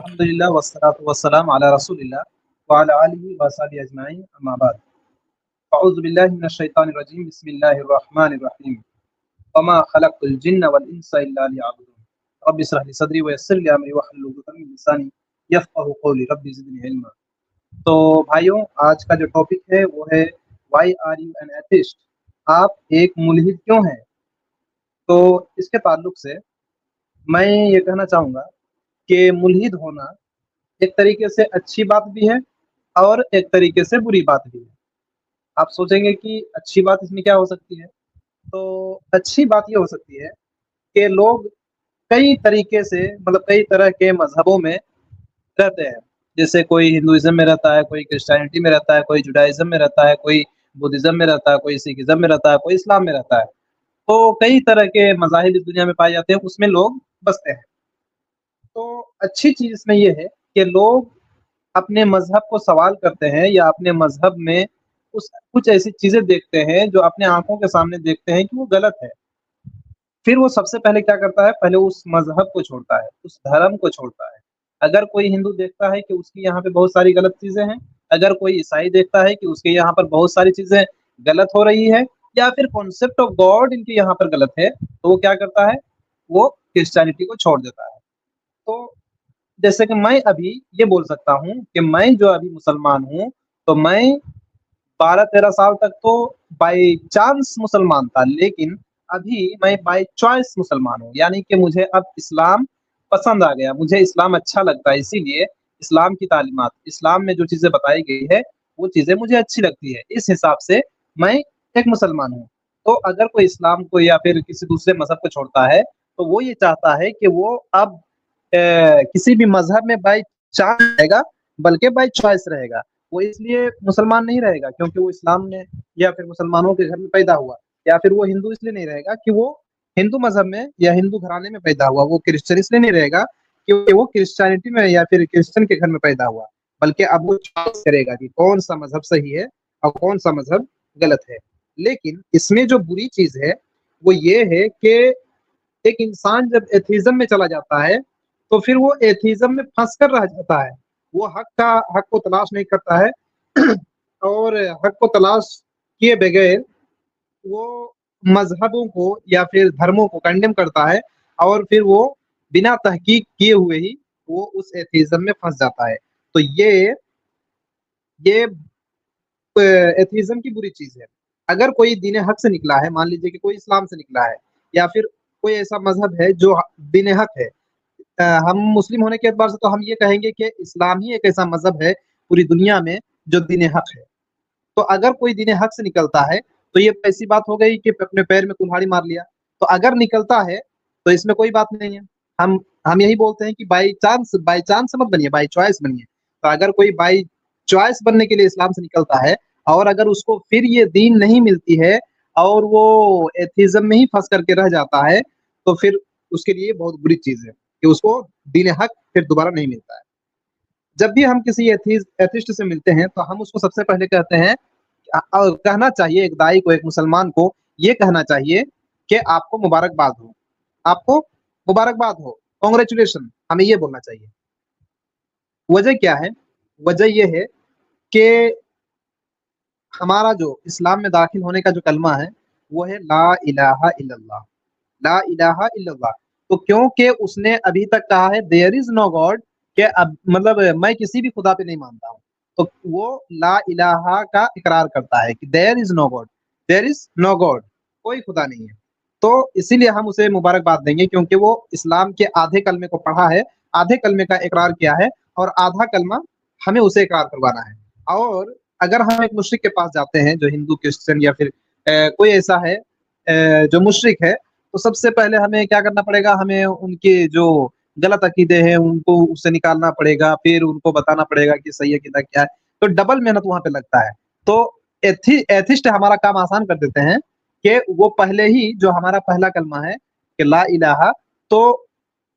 अल्हम्दुलिल्लाह वस्सलातु वस्सलाम अला रसूलिल्लाह व अला आलिहि व अस्हाबिहि अजमाइन अम्मा बाद। अऊज़ु बिल्लाहि मिनश शैतानिर रजीम बिस्मिल्लाहिर रहमानिर रहीम। वमा खलक़तुल जिन्ना वल इंसा इल्ला लियअबुदून। रब्बि इश्रह लि सदरी व यस्सिर लि अमरी वहलुल उक़दतम मिन लिसानी यफ़क़हू क़ौली रब्बि ज़िदनी इल्मा। तो भाइयों, आज का जो टॉपिक है वो है why are you an atheist? आप एक मुल्हिद क्यों हैं? तो इसके ताल्लुक से मैं ये कहना चाहूँगा कि मुल्हिद होना एक तरीके से अच्छी बात भी है और एक तरीके से बुरी बात भी है। आप सोचेंगे कि अच्छी बात इसमें क्या हो सकती है? तो अच्छी बात ये हो सकती है कि लोग कई तरीके से मतलब कई तरह के मज़हबों में रहते हैं। जैसे कोई हिंदुइज़्म में रहता है, कोई क्रिश्चियनिटी में रहता है, कोई जुडाइज़्म में रहता है, कोई बुद्धिज़्म में रहता है, कोई सिखिज़्म में रहता है, कोई इस्लाम में रहता है। तो कई तरह के मज़ाहिब इस दुनिया में पाए जाते हैं, उसमें लोग बसते हैं। तो अच्छी चीज़ इसमें ये है कि लोग अपने मज़हब को सवाल करते हैं या अपने मज़हब में उस कुछ ऐसी चीज़ें देखते हैं जो अपने आँखों के सामने देखते हैं कि वो गलत है। फिर वो सबसे पहले क्या करता है, पहले उस मज़हब को छोड़ता है, उस धर्म को छोड़ता है। अगर कोई हिंदू देखता है कि उसकी यहाँ पे बहुत सारी गलत चीज़ें हैं, अगर कोई ईसाई देखता है कि उसके यहाँ पर बहुत सारी चीज़ें गलत हो रही है या फिर कॉन्सेप्ट ऑफ गॉड इनके यहाँ पर गलत है, तो वो क्या करता है, वो क्रिश्चियनिटी को छोड़ देता है। तो जैसे कि मैं अभी ये बोल सकता हूँ कि मैं जो अभी मुसलमान हूँ, तो मैं 12-13 साल तक तो बाय चांस मुसलमान था, लेकिन अभी मैं बाय चॉइस मुसलमान हूँ। यानी कि मुझे अब इस्लाम पसंद आ गया, मुझे इस्लाम अच्छा लगता है, इसीलिए इस्लाम की तालीमात, इस्लाम में जो चीज़ें बताई गई है, वो चीज़ें मुझे अच्छी लगती है। इस हिसाब से मैं एक मुसलमान हूँ। तो अगर कोई इस्लाम को या फिर किसी दूसरे मज़हब को छोड़ता है, तो वो ये चाहता है कि वो अब किसी भी मज़हब में बाय चांस रहेगा, बल्कि बाय चॉइस रहेगा। वो इसलिए मुसलमान नहीं रहेगा क्योंकि वो इस्लाम में या फिर मुसलमानों के घर में पैदा हुआ, या फिर वो हिंदू इसलिए नहीं रहेगा कि वो हिंदू मज़हब में या हिंदू घराने में पैदा हुआ, वो क्रिश्चियन इसलिए नहीं रहेगा क्योंकि वो क्रिश्चियनिटी में या फिर क्रिश्चियन के घर में पैदा हुआ, बल्कि अब वो चॉइस करेगा कि कौन-सा मज़हब सही है और कौन-सा मज़हब गलत है। लेकिन इसमें जो बुरी चीज़ है, वो ये है कि एक इंसान जब एथिज़्म में चला जाता है, तो फिर वो एथिज़्म में फँस कर रह जाता है। वो हक को तलाश नहीं करता है और हक को तलाश किए बगैर वो मज़हबों को या फिर धर्मों को कंडेम करता है और फिर वो बिना तहकीक किए हुए ही वो उस एथिज़्म में फँस जाता है। तो ये एथिज़्म की बुरी चीज़ है। अगर कोई दीन हक से निकला है, मान लीजिए कि कोई इस्लाम से निकला है या फिर कोई ऐसा मज़हब है जो दीन हक है, हम मुस्लिम होने के एतबार से तो हम ये कहेंगे कि इस्लाम ही एक ऐसा मज़हब है पूरी दुनिया में जो दीन हक है। तो अगर कोई दीन हक से निकलता है, तो ये ऐसी बात हो गई कि अपने पैर में कुल्हाड़ी मार लिया। तो अगर निकलता है, तो इसमें कोई बात नहीं है। हम हम यही बोलते हैं कि बाय चांस मत बनिए, बाय चॉइस बनिए। तो अगर कोई बाय चॉइस बनने के लिए इस्लाम से निकलता है और अगर उसको फिर ये दीन नहीं मिलती है और वो एथिज़्म में ही फँस करके रह जाता है, तो फिर उसके लिए बहुत बुरी चीज़ है कि उसको दीन हक फिर दोबारा नहीं मिलता है। जब भी हम किसी एथिस्ट से मिलते हैं, तो हम उसको सबसे पहले कहते हैं कहना चाहिए, एक दाई को, एक मुसलमान को ये कहना चाहिए कि आपको मुबारकबाद हो, आपको मुबारकबाद हो, कांग्रेचुलेशन, हमें ये बोलना चाहिए। वजह क्या है? वजह ये है कि हमारा जो इस्लाम में दाखिल होने का जो कलमा है, वो है ला इलाहा इल्लल्लाह, ला इलाहा इल्लल्लाह। तो क्योंकि उसने अभी तक कहा है देयर इज़ नो गॉड, कि अब मतलब मैं किसी भी खुदा पे नहीं मानता हूँ। तो वो ला इलाहा का इकरार करता है कि there is no God, there is no God, कोई खुदा नहीं है। तो इसीलिए हम उसे मुबारकबाद देंगे क्योंकि वो इस्लाम के आधे कलमे को पढ़ा है, आधे कलमे का इकरार किया है और आधा कलमा हमें उसे इकरार करवाना है। और अगर हम एक मुशरिक के पास जाते हैं जो हिंदू, क्रिश्चियन या फिर कोई ऐसा है जो मुशरिक है, तो सबसे पहले हमें क्या करना पड़ेगा, हमें उनके जो गलत अकीदे हैं उनको उससे निकालना पड़ेगा, फिर उनको बताना पड़ेगा कि सही अकीदा क्या है। तो डबल मेहनत वहाँ पे लगता है। तो एथिस्ट हमारा काम आसान कर देते हैं कि वो पहले ही जो हमारा पहला कलमा है कि ला इलाहा, तो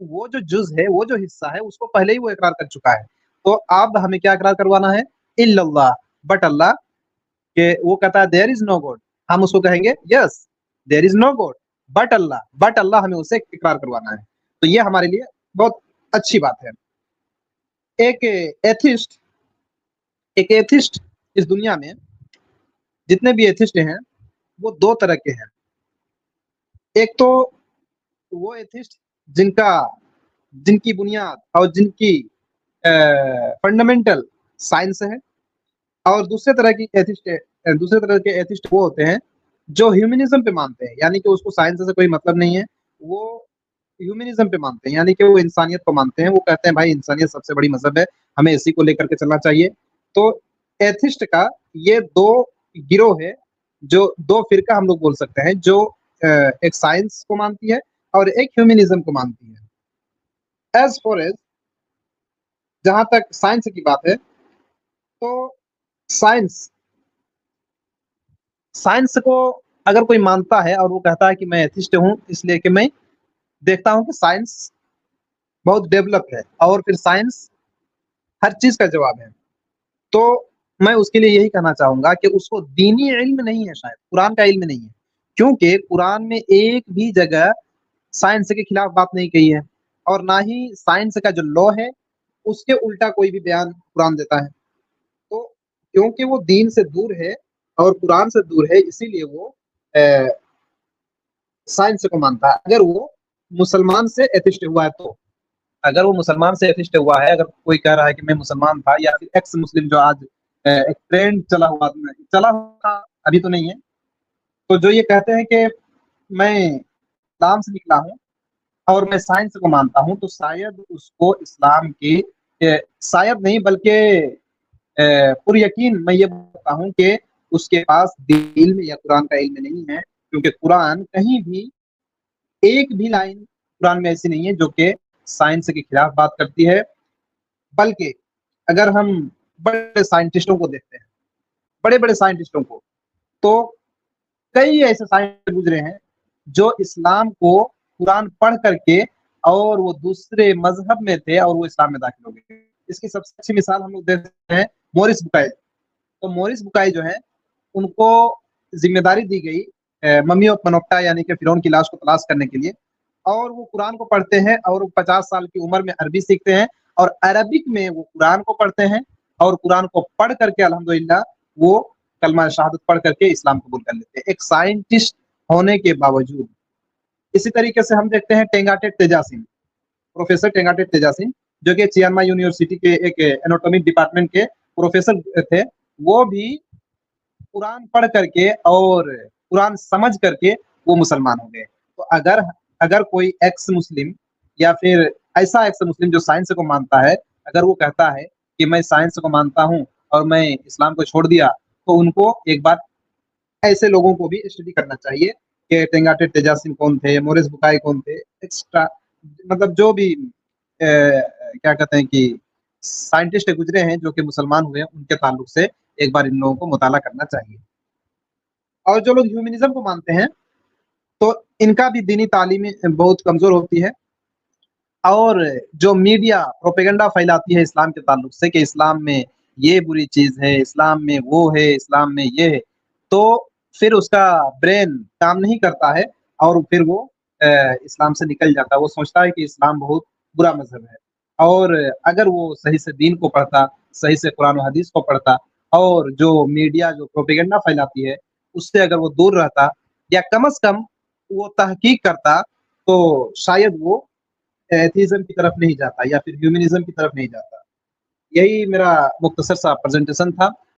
वो जो जुज़ है, वो जो हिस्सा है, उसको पहले ही वो इकरार कर चुका है। तो अब हमें क्या इकरार करवाना है? इल्लल्लाह, बट अल्लाह, कि वो कहता है देयर इज़ नो गॉड, हम उसको कहेंगे yes there is no God but Allah हमें उसे इकरार करवाना है। तो ये हमारे लिए बहुत अच्छी बात है। ایک ایتھسٹ اس دنیا میں جتنے بھی ایتھسٹ ہیں وہ دو طرح کے ہیں. ایک تو وہ ایتھسٹ جن کی بنیاد اور جن کی فنڈامنٹل سائنس ہے، اور دوسرے طرح کے ایتھسٹ وہ ہوتے ہیں جو ہیومنزم پہ مانتے ہیں، یعنی کہ اس کو سائنس سے کوئی مطلب نہیں ہے، وہ ہیومنزم پہ مانتے ہیں، یعنی کہ وہ انسانیت کو مانتے ہیں. وہ کہتے ہیں بھائی انسانیت سب سے بڑی مذہب ہے، ہمیں اسی کو لے کر کے چلنا چاہیے. تو ایتھسٹ کا یہ دو گروہ ہے، جو دو فرقہ ہم لوگ بول سکتے ہیں، جو ایک سائنس کو مانتی ہے اور ایک ہیومنزم کو مانتی ہے. ایز فار ایز جہاں تک سائنس کی بات ہے تو سائنس کو اگر کوئی مانتا ہے اور وہ کہتا ہے کہ میں ایتھسٹ ہوں اس لیے کہ میں دیکھتا ہوں کہ سائنس بہت ڈیولپ ہے اور پھر سائنس ہر چیز کا جواب ہے، تو میں اس کے لیے یہی کہنا چاہوں گا کہ اس کو دینی علم نہیں ہے، شاید قرآن کا علم نہیں ہے، کیونکہ قرآن میں ایک بھی جگہ سائنس کے خلاف بات نہیں کہی ہے، اور نہ ہی سائنس کا جو لا ہے اس کے الٹا کوئی بھی بیان قرآن دیتا ہے. تو کیونکہ وہ دین سے دور ہے اور قرآن سے دور ہے، اسی لیے وہ سائنس کو مانتا ہے. اگر وہ مسلمان سے ایتھسٹ ہوا ہے تو اگر وہ مسلمان سے ایتھسٹ ہوا ہے، اگر کوئی کہہ رہا ہے کہ میں مسلمان تھا، یا پھر ایکس مسلم جو آج ایک ٹرینڈ چلا ہوا ابھی تو نہیں ہے، تو جو یہ کہتے ہیں کہ میں اسلام سے نکلا ہوں اور میں سائنس کو مانتا ہوں، تو شاید اس کو اسلام کی شاید نہیں بلکہ پر یقین میں یہ بولتا ہوں کہ اس کے پاس دین یا قرآن کا علم نہیں ہے، کیونکہ قرآن کہیں بھی ایک بھی لائن قرآن میں ایسی نہیں ہے جو کہ سائنس کے خلاف بات کرتی ہے. بلکہ اگر ہم بڑے سائنٹسٹوں کو دیکھتے ہیں، بڑے سائنٹسٹوں کو، تو کئی ایسے سائنٹسٹ گزرے ہیں جو اسلام کو قرآن پڑھ کر کے اور وہ دوسرے مذہب میں تھے اور وہ اسلام میں داخل ہو گئے. اس کی سب سے اچھی مثال ہم لوگ دیکھتے ہیں مورس بکائی. تو مورس بکائی جو ہے ان کو ذمہ داری دی گئی ممی آف منوکٹا یعنی کہ فرعون کی لاش کو تلاش کرنے کے لیے، اور وہ قرآن کو پڑھتے ہیں اور 50 سال کی عمر میں عربی سیکھتے ہیں، اور عربک میں وہ قرآن کو پڑھتے ہیں، اور قرآن کو پڑھ کر کے الحمدللہ وہ کلمہ شہادت پڑھ کر کے اسلام قبول کر لیتے ہیں ایک سائنٹسٹ ہونے کے باوجود. اسی طریقے سے ہم دیکھتے ہیں ٹینگاٹے تیجاسین، پروفیسر ٹینگاٹے تیجاسین جو کہ چیانما یونیورسٹی کے ایک ایناٹومی ڈپارٹمنٹ کے پروفیسر تھے. وہ بھی قرآن پڑھ کر کے اور قرآن سمجھ کر کے وہ مسلمان ہو گئے. تو اگر کوئی ایکس مسلم یا پھر ایسا ایکس مسلم جو سائنس کو مانتا ہے، اگر وہ کہتا ہے کہ میں سائنس کو مانتا ہوں اور میں اسلام کو چھوڑ دیا، تو ان کو ایک بار ایسے لوگوں کو بھی اسٹڈی کرنا چاہیے کہ ٹینگاٹے تیجاسین کون تھے، مورس بکائی کون تھے، ایکسٹرا مطلب جو بھی کیا کہتے ہیں کہ سائنٹسٹ گزرے ہیں جو کہ مسلمان ہوئے ہیں، ان کے تعلق سے ایک بار ان لوگوں کو مطالعہ کرنا چاہیے. اور جو لوگ ہیومنزم کو مانتے ہیں تو ان کا بھی دینی تعلیم بہت کمزور ہوتی ہے، اور جو میڈیا پروپیگنڈا پھیلاتی ہے اسلام کے تعلق سے کہ اسلام میں یہ بری چیز ہے، اسلام میں وہ ہے، اسلام میں یہ ہے، تو پھر اس کا برین کام نہیں کرتا ہے اور پھر وہ اسلام سے نکل جاتا ہے. وہ سوچتا ہے کہ اسلام بہت برا مذہب ہے، اور اگر وہ صحیح سے دین کو پڑھتا، صحیح سے قرآن و حدیث کو پڑھتا، اور جو میڈیا جو پروپیگنڈا پھیلاتی ہے اس سے اگر وہ دور رہتا، یا کم از کم وہ تحقیق کرتا، تو شاید وہ ایتھیزم کی طرف نہیں جاتا یا پھر ہیومنزم کی طرف نہیں جاتا. یہی میرا مختصر سا پریزنٹیشن تھا.